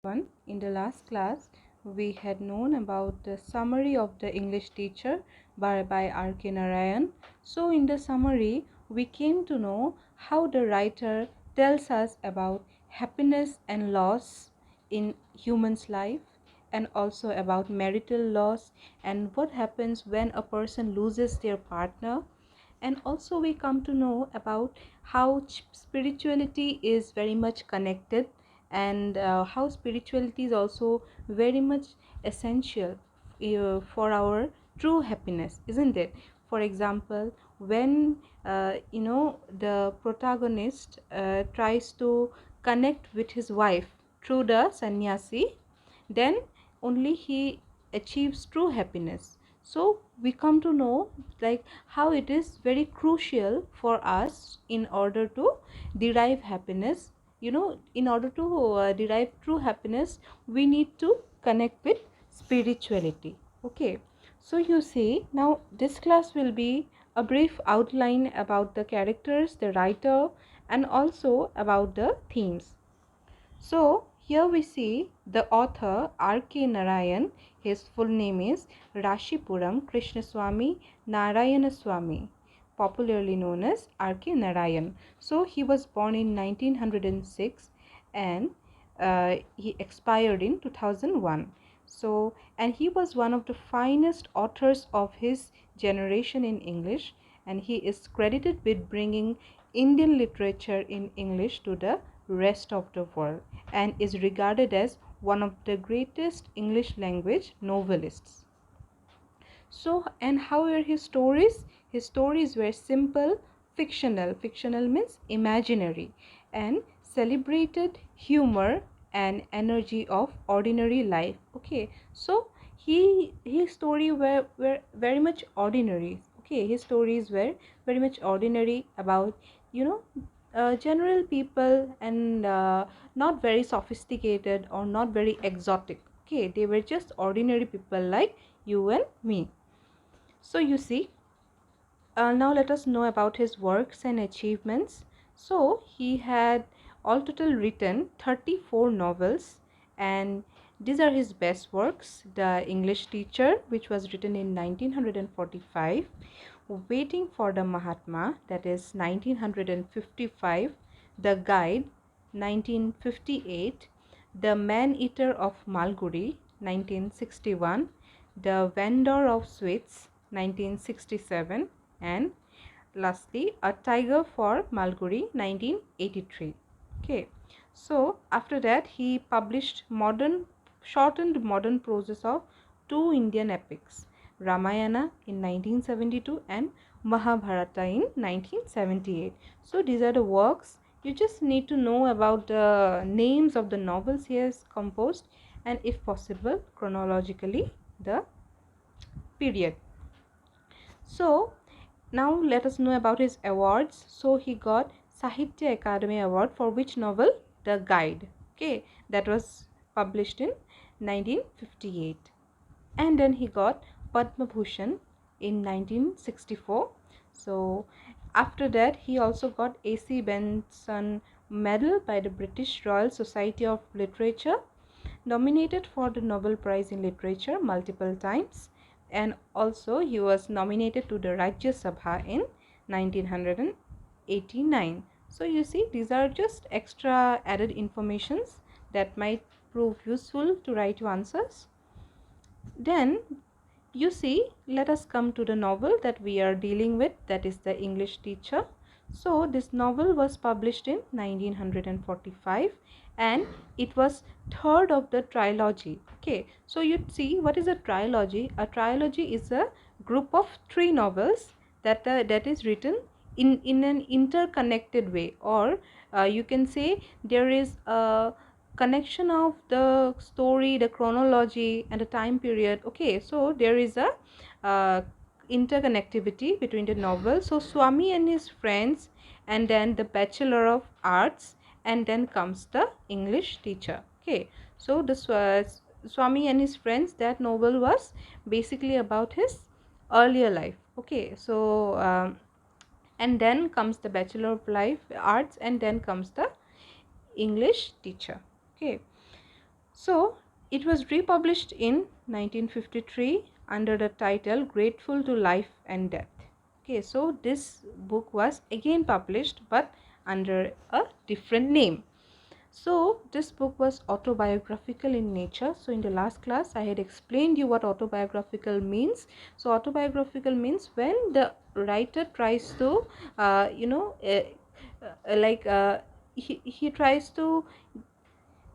In the last class, we had known about the summary of the English teacher by R.K. Narayan. So, in the summary, we came to know how the writer tells us about happiness and loss in human's life, and also about marital loss and what happens when a person loses their partner. And also we come to know about how spirituality is very much connected, and how spirituality is also very much essential for our true happiness, isn't it? For example, when the protagonist tries to connect with his wife through the sannyasi, then only he achieves true happiness. So we come to know like how it is very crucial for us in order to derive happiness. In order to derive true happiness, we need to connect with spirituality. Okay, so you see, now this class will be a brief outline about the characters, the writer, and also about the themes. So here we see the author R.K. Narayan. His full name is Rashipuram Krishnaswamy Narayanaswamy, popularly known as R.K. Narayan. So he was born in 1906 and he expired in 2001. So, and he was one of the finest authors of his generation in English, and he is credited with bringing Indian literature in English to the rest of the world, and is regarded as one of the greatest English language novelists. So, and how were his stories? His stories were simple, fictional. Fictional means imaginary, and celebrated humor and energy of ordinary life. Okay, so his story were very much ordinary. Okay, his stories were very much ordinary about general people, and not very sophisticated or not very exotic. Okay, they were just ordinary people like you and me. So you see, now let us know about his works and achievements. So he had all total written 34 novels, and these are his best works: The English Teacher, which was written in 1945, Waiting for the Mahatma, that is 1955, The Guide, 1958, The Man-Eater of Malgudi, 1961, The Vendor of Sweets, 1967, and lastly A Tiger for Malgudi, 1983. Okay, so after that he published shortened modern proses of two Indian epics, Ramayana in 1972 and Mahabharata in 1978. So these are the works. You just need to know about the names of the novels he has composed, and if possible chronologically the period. So now let us know about his awards. So he got Sahitya Akademi Award for which novel? The Guide. Okay, that was published in 1958. And then he got Padma Bhushan in 1964. So after that he also got A.C. Benson Medal by the British Royal Society of Literature, nominated for the Nobel Prize in Literature multiple times, and also he was nominated to the Rajya Sabha in 1989. So you see, these are just extra added informations that might prove useful to write your answers. Then you see, let us come to the novel that we are dealing with, that is The English Teacher. So this novel was published in 1945, and it was third of the trilogy. Okay, so you see, what is a trilogy? A trilogy is a group of three novels that is written in an interconnected way, or you can say there is a connection of the story, the chronology, and the time period. Okay, so there is a uh, interconnectivity between the novel. So Swami and his friends, and then the Bachelor of Arts, and then comes the English Teacher. Okay, so this was Swami and his friends. That novel was basically about his earlier life. Okay, so and then comes the Bachelor of Life Arts, and then comes the English Teacher. Okay, So it was republished in 1953 under the title Grateful to Life and Death. Okay, so this book was again published but under a different name. So this book was autobiographical in nature. So in the last class I had explained you what autobiographical means. So autobiographical means when the writer tries to like he tries to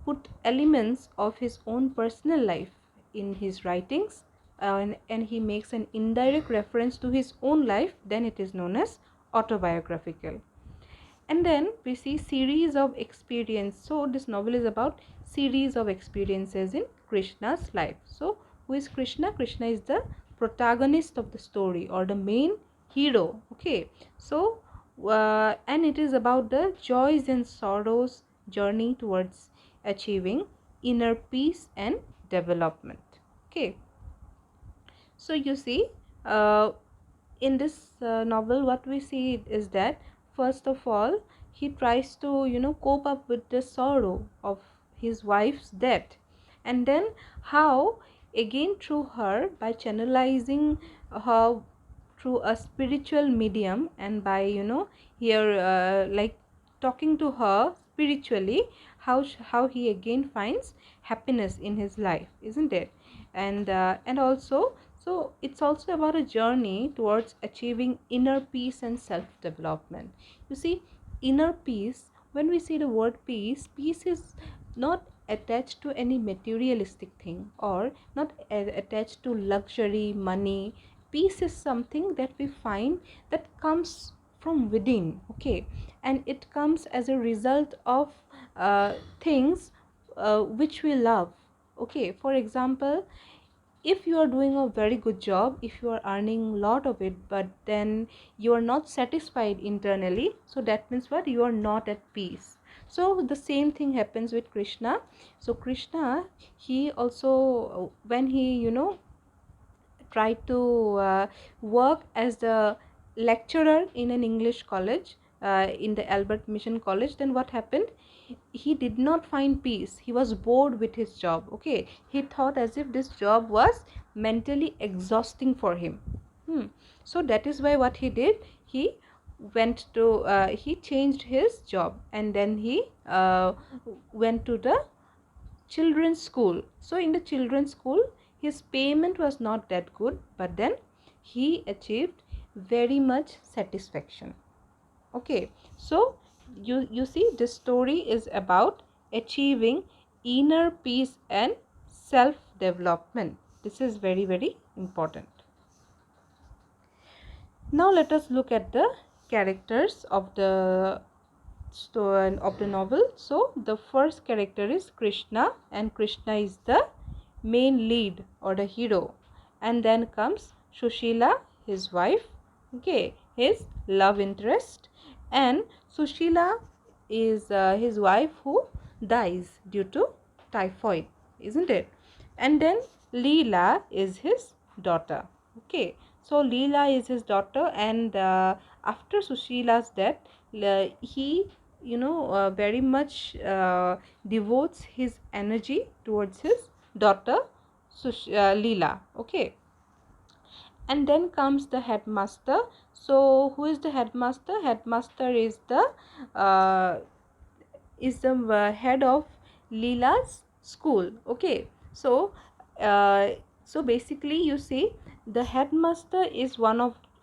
put elements of his own personal life in his writings, and he makes an indirect reference to his own life, then it is known as autobiographical. And then we see series of experience. So this novel is about series of experiences in Krishna's life. So who is Krishna? Krishna is the protagonist of the story or the main hero. Okay, so and it is about the joys and sorrows journey towards achieving inner peace and development. Okay, so you see, uh, in this novel what we see is that first of all he tries to cope up with the sorrow of his wife's death, and then how again through her, by channelizing her through a spiritual medium, and by here like talking to her spiritually, how he again finds happiness in his life, isn't it? And also, so it's also about a journey towards achieving inner peace and self development. You see, inner peace, when we see the word peace, peace is not attached to any materialistic thing, or not attached to luxury, money. Peace is something that we find that comes from within. Okay, and it comes as a result of things which we love. Okay, for example, if you are doing a very good job, if you are earning a lot of it, but then you are not satisfied internally, so that means what? You are not at peace. So the same thing happens with Krishna. So Krishna, he also, when he tried to work as the lecturer in an English college, in the Albert Mission College, then what happened? He did not find peace. He was bored with his job. Okay, he thought as if this job was mentally exhausting for him. So that is why what he did, he went to he changed his job, and then he went to the children's school. So in the children's school, his payment was not that good, but then he achieved very much satisfaction. Okay, so you see, this story is about achieving inner peace and self development. This is very, very important. Now let us look at the characters of the story of the novel. So the first character is Krishna, and Krishna is the main lead or the hero. And then comes Sushila, his wife, okay, his love interest. And Sushila is his wife who dies due to typhoid, isn't it? And then Leela is his daughter. Okay, so Leela is his daughter, and after Sushila's death, he very much devotes his energy towards his daughter Leela. Okay, and then comes the headmaster. So who is the headmaster? Headmaster uh, is the head of Leela's school. Okay, so uh, so basically you see, the headmaster is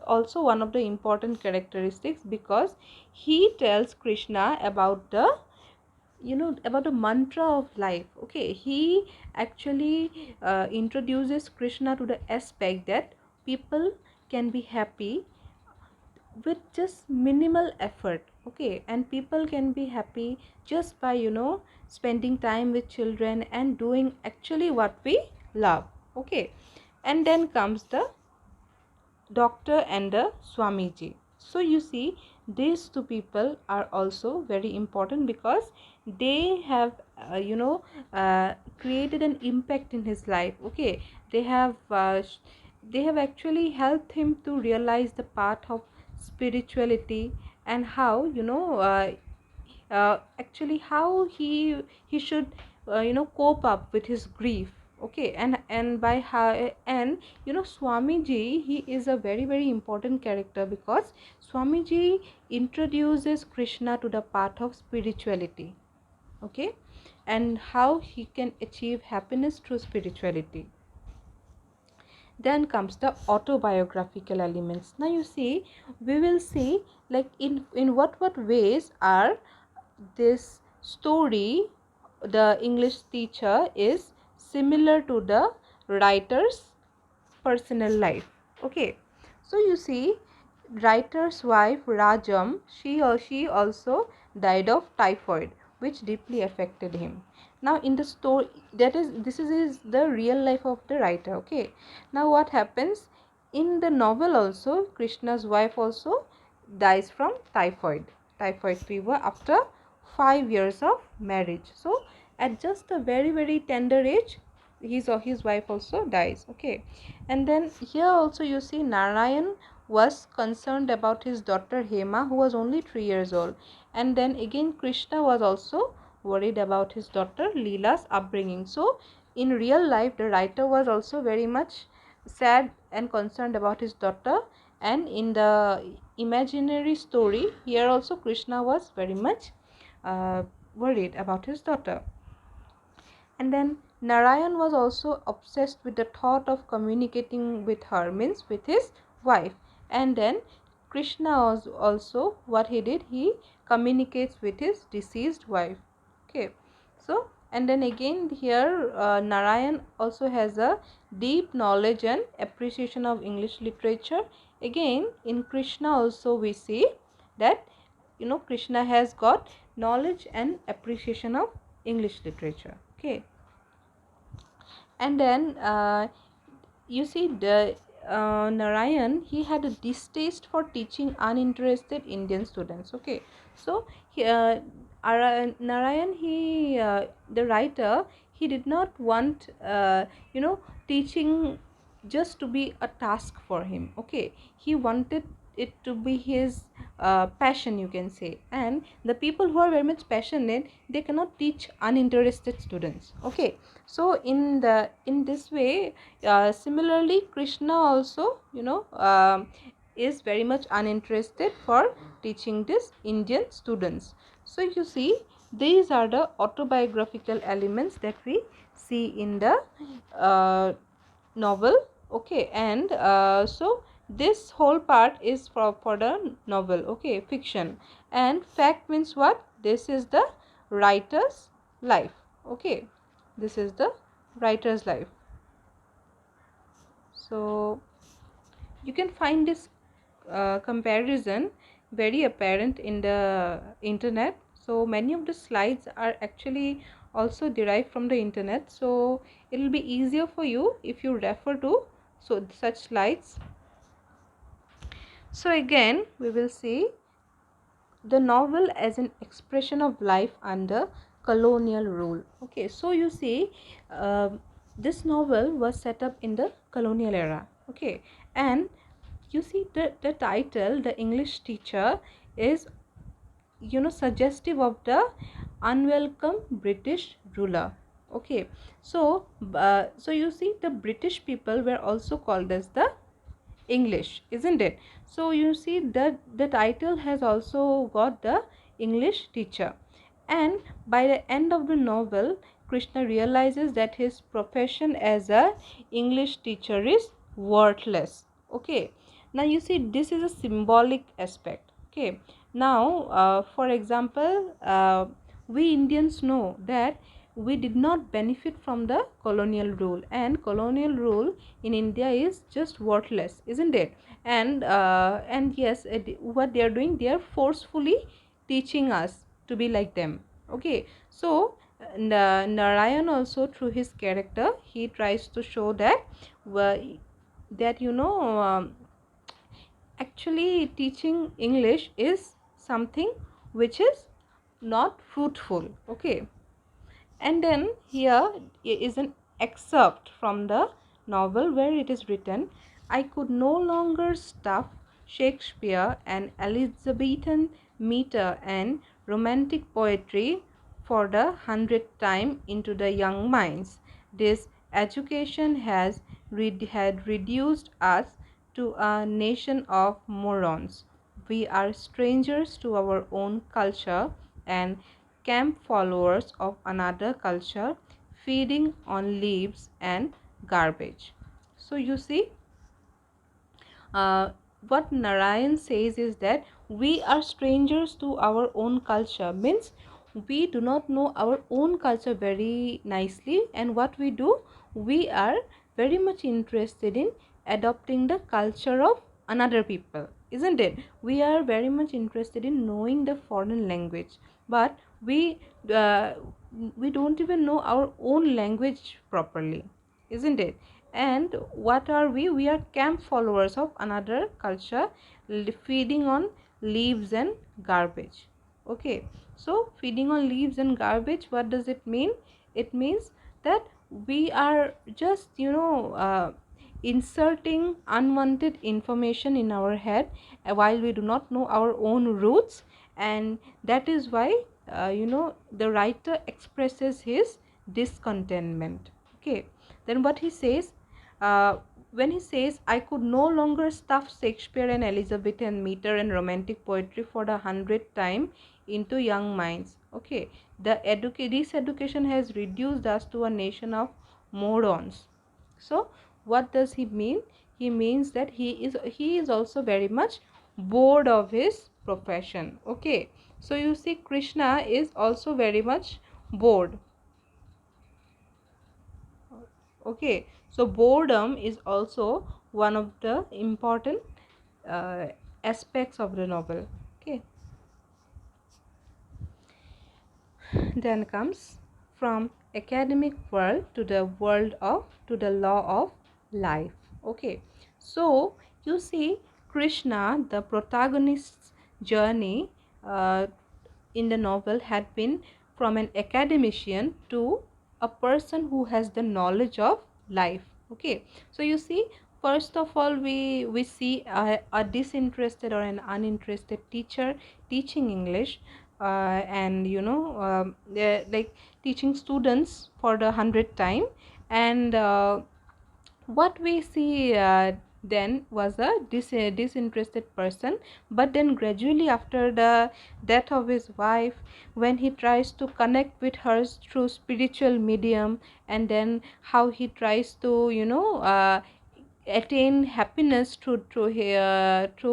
also one of the important characteristics, because he tells Krishna about the about the mantra of life. Okay, he actually introduces Krishna to the aspect that people can be happy with just minimal effort. Okay, and people can be happy just by spending time with children and doing actually what we love. Okay, and then comes the doctor and the Swamiji. So you see, these two people are also very important, because they have created an impact in his life. Okay, they have actually helped him to realize the path of spirituality, and how actually how he should cope up with his grief. Okay, and by how, and Swamiji, he is a very very important character, because Swamiji introduces Krishna to the path of spirituality. Okay, and how he can achieve happiness through spirituality. Then comes the autobiographical elements. Now you see, we will see, like, in what ways are this story, the English teacher is similar to the writer's personal life. Okay, so you see, writer's wife Rajam, she also died of typhoid, which deeply affected him. Now in the story, this is the real life of the writer. Okay, now what happens in the novel also, Krishna's wife also dies from typhoid fever after 5 years of marriage. So at just a very very tender age, his wife also dies. Okay, and then here also you see Narayan was concerned about his daughter Hema, who was only 3 years old. And then again Krishna was also worried about his daughter Leela's upbringing. So in real life, the writer was also very much sad and concerned about his daughter, and in the imaginary story here also Krishna was very much worried about his daughter. And then Narayan was also obsessed with the thought of communicating with her, means with his wife. And then Krishna was also, what he did, he communicates with his deceased wife. Okay, so and then again here Narayan also has a deep knowledge and appreciation of English literature. Again in Krishna also we see that Krishna has got knowledge and appreciation of English literature. Okay, and then you see the Narayan, he had a distaste for teaching uninterested Indian students. Okay, so Narayan, he the writer, he did not want teaching just to be a task for him. Okay, he wanted it to be his passion, you can say. And the people who are very much passionate, they cannot teach uninterested students. Okay, so in this way, similarly Krishna also is very much uninterested for teaching this Indian students. So you see, these are the autobiographical elements that we see in the novel. Okay, and so this whole part is for the novel. Okay, fiction. And fact means what? This is the writer's life. Okay, this is the writer's life. So you can find this comparison very apparent in the internet. So many of the slides are actually also derived from the internet, so it will be easier for you if you refer to such slides. So again we will see the novel as an expression of life under colonial rule. Okay, so you see, this novel was set up in the colonial era. Okay, and you see the title, The English Teacher, is suggestive of the unwelcome British ruler. Okay, so so you see, the British people were also called as the English, isn't it? So you see that the title has also got the English teacher. And by the end of the novel, Krishna realizes that his profession as a English teacher is worthless. Okay, now you see, this is a symbolic aspect. Okay, now for example, we Indians know that we did not benefit from the colonial rule, and colonial rule in India is just worthless, isn't it? And yes, what they are doing, they are forcefully teaching us to be like them. Okay, so Narayan also, through his character, he tries to show that that actually teaching English is something which is not fruitful. Okay, and then here is an excerpt from the novel where it is written, I could no longer stuff Shakespeare and Elizabethan meter and romantic poetry for the 100th time into the young minds. This education had reduced us to a nation of morons. We are strangers to our own culture and camp followers of another culture, feeding on leaves and garbage. So you see, uh, what Narayan says is that we are strangers to our own culture, means we do not know our own culture very nicely, and what we do, we are very much interested in adopting the culture of another people, isn't it? We are very much interested in knowing the foreign language, but uh, we don't even know our own language properly, isn't it? And what are we? We are camp followers of another culture, feeding on leaves and garbage. Okay, so feeding on leaves and garbage, what does it mean? It means that we are just, inserting unwanted information in our head, while we do not know our own roots. And that is why, the writer expresses his discontentment. Okay, then what he says, uh, when he says, I could no longer stuff Shakespeare and Elizabethan meter and romantic poetry for the 100th time into young minds. Okay, this education has reduced us to a nation of morons. So what does he mean? He means that he is also very much bored of his profession. Okay, so you see, Krishna is also very much bored. Okay, so boredom is also one of the important uh, aspects of the novel. Okay, then comes from academic world to the world of to the law of life. Okay, so you see, Krishna, the protagonist's journey in the novel had been from an academician to a person who has the knowledge of life. Okay, so you see, first of all, we see a disinterested or an uninterested teacher teaching English, and they're like teaching students for the 100th time. And what we see then was a disinterested person, but then gradually, after the death of his wife, when he tries to connect with her through spiritual medium, and then how he tries to attain happiness through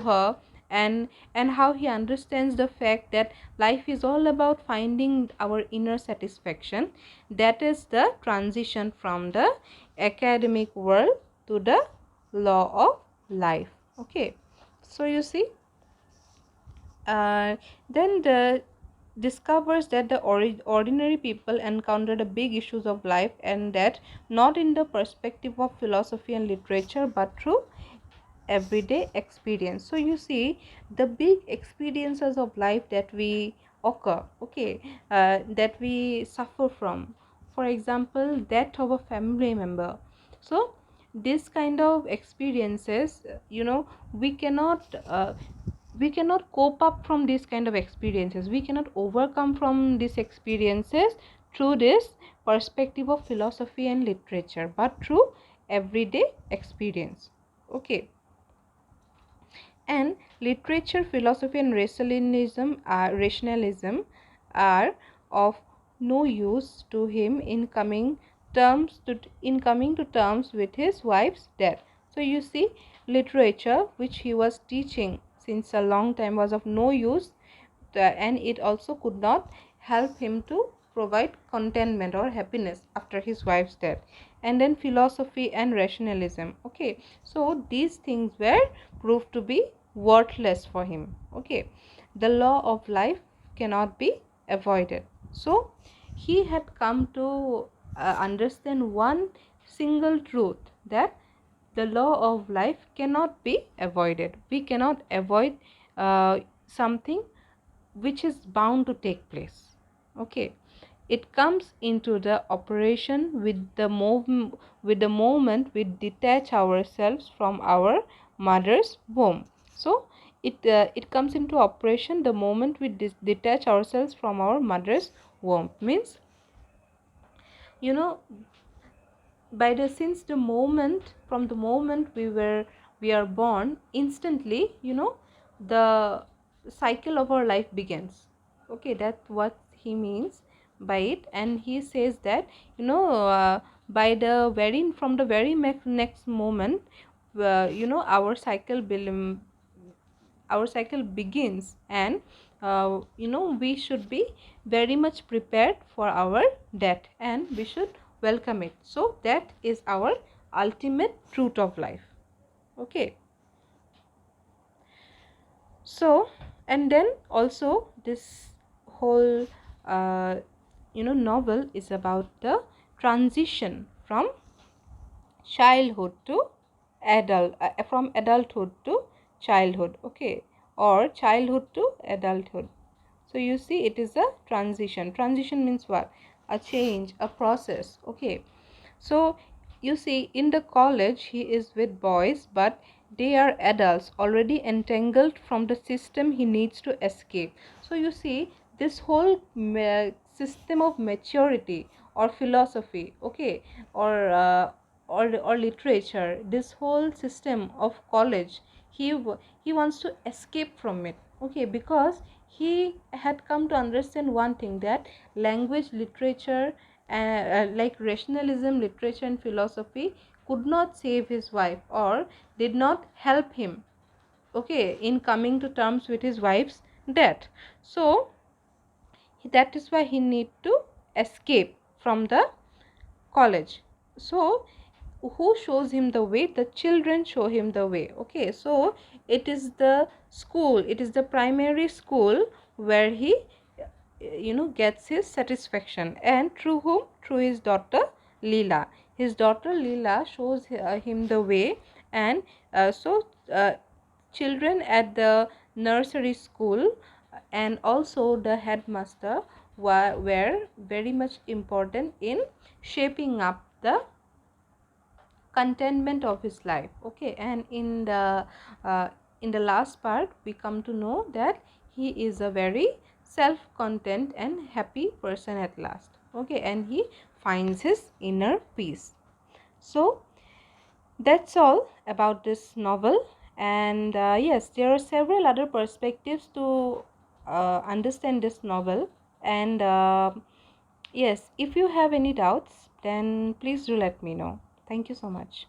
her, and how he understands the fact that life is all about finding our inner satisfaction. That is the transition from the academic world to the law of life. Okay, so you see, then the discovers that the ordinary people encounter the big issues of life, and that not in the perspective of philosophy and literature, but through everyday experience. So you see, the big experiences of life that we occur, okay, that we suffer from, for example, death of a family member. So this kind of experiences, we cannot cope up from this kind of experiences, we cannot overcome from these experiences through this perspective of philosophy and literature, but through everyday experience. Okay, and literature, philosophy and rationalism are of no use to him in coming to terms with his wife's death. So you see, literature, which he was teaching since a long time, was of no use, and it also could not help him to provide contentment or happiness after his wife's death. And then philosophy and rationalism, okay, so these things were proved to be worthless for him. Okay, the law of life cannot be avoided. So he had come to understand one single truth, that the law of life cannot be avoided. We cannot avoid something which is bound to take place. Okay, it comes into the operation with the moment we detach ourselves from our mother's womb. So it comes into operation the moment we detach ourselves from our mother's warmth. Means, you know, by the since the moment from the moment we are born, instantly, the cycle of our life begins. Okay, that's what he means by it. And he says that, by the very from the very next moment, our cycle begins. And we should be very much prepared for our death, and we should welcome it. So that is our ultimate truth of life. Okay, so, and then also this whole novel is about the transition from childhood to from adulthood to childhood. Okay, or childhood to adulthood. So you see, it is a transition means what? A change, a process. Okay, so you see, in the college he is with boys, but they are adults already entangled from the system he needs to escape. So you see, this whole system of maturity or philosophy, okay, or or literature, this whole system of college, he wants to escape from it. Okay, because he had come to understand one thing, that language, literature, like rationalism, literature and philosophy could not save his wife, or did not help him, okay, in coming to terms with his wife's death. So that is why he need to escape from the college. So who shows him the way? The children show him the way. Okay, so it is the school, it is the primary school where he gets his satisfaction. And through whom? Through his daughter Leela. His daughter Leela shows him the way. And so children at the nursery school and also the headmaster were very much important in shaping up the contentment of his life. Okay, and uh, in the last part we come to know that he is a very self-content and happy person at last. Okay, and he finds his inner peace. So that's all about this novel. And yes, there are several other perspectives to understand this novel. And yes, if you have any doubts, then please do let me know. Thank you so much.